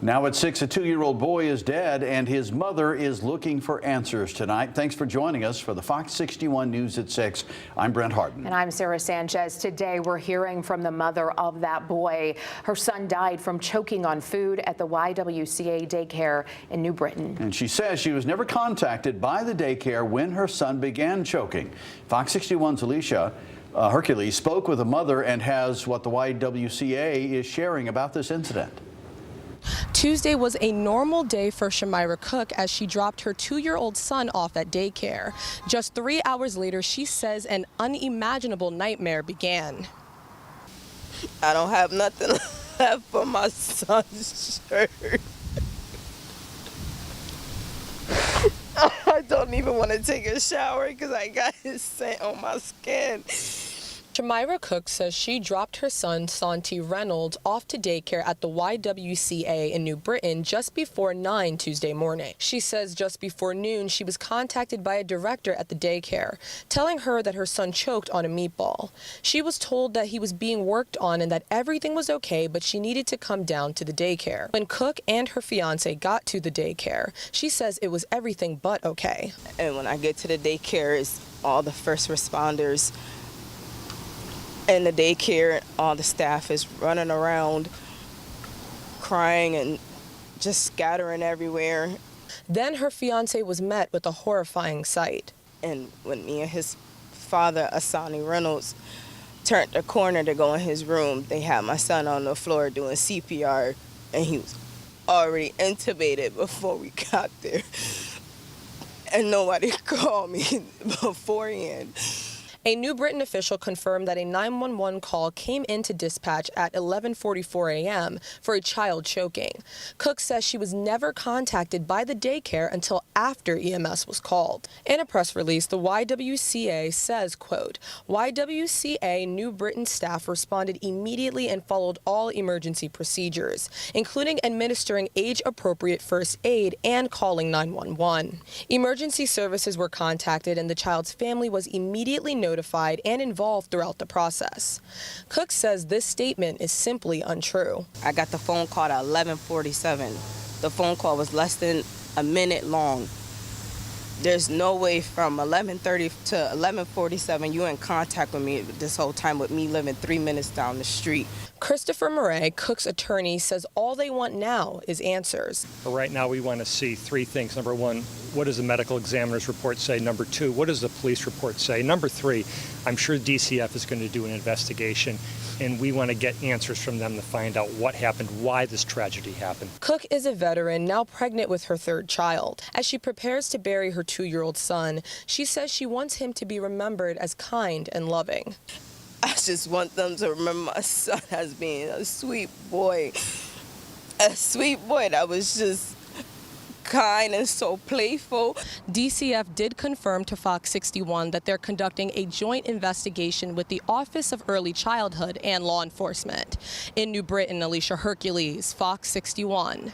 Now at 6, a 2-year-old boy is dead and his mother is looking for answers tonight. Thanks for joining us for the Fox 61 News at 6. I'm Brent Harden. And I'm Sarah Sanchez. Today we're hearing from the mother of that boy. Her son died from choking on food at the YWCA daycare in New Britain. And she says she was never contacted by the daycare when her son began choking. Fox 61's Alicia Hercules spoke with a mother and has what the YWCA is sharing about this incident. Tuesday was a normal day for Shamira Cook as she dropped her 2-year-old son off at daycare. Just 3 hours later, she says an unimaginable nightmare began. I don't have nothing left for my son's shirt. I don't even want to take a shower because I got his scent on my skin. Shamira Cook says she dropped her son, Santi Reynolds, off to daycare at the YWCA in New Britain just before 9 Tuesday morning. She says just before noon, she was contacted by a director at the daycare, telling her that her son choked on a meatball. She was told that he was being worked on and that everything was okay, but she needed to come down to the daycare. When Cook and her fiance got to the daycare, she says it was everything but okay. And when I get to the daycare, it's all the first responders in the daycare. All the staff is running around crying and just scattering everywhere. Then her fiance was met with a horrifying sight. And when me and his father, Asani Reynolds, turned the corner to go in his room, they had my son on the floor doing CPR, and he was already intubated before we got there. And nobody called me beforehand. A New Britain official confirmed that a 911 call came into dispatch at 11:44 a.m. for a child choking. Cook says she was never contacted by the daycare until after EMS was called. In a press release, the YWCA says, quote, YWCA New Britain staff responded immediately and followed all emergency procedures, including administering age-appropriate first aid and calling 911. Emergency services were contacted and the child's family was immediately notified and involved throughout the process. Cook says this statement is simply untrue. I got the phone call at 11:47. The phone call was less than a minute long. There's no way from 11:30 to 11:47 you in contact with me this whole time with me living 3 minutes down the street. Christopher Murray, Cook's attorney, says all they want now is answers. Right now we want to see 3 things. Number 1, what does the medical examiner's report say? Number 2, what does the police report say? Number 3, I'm sure DCF is going to do an investigation, and we want to get answers from them to find out what happened, why this tragedy happened. Cook is a veteran, now pregnant with her 3rd child. As she prepares to bury her 2-year-old son, she says she wants him to be remembered as kind and loving. I just want them to remember my son as being a sweet boy that was just kind and so playful. DCF did confirm to Fox 61 that they're conducting a joint investigation with the Office of Early Childhood and law enforcement. In New Britain, Alicia Hercules, Fox 61.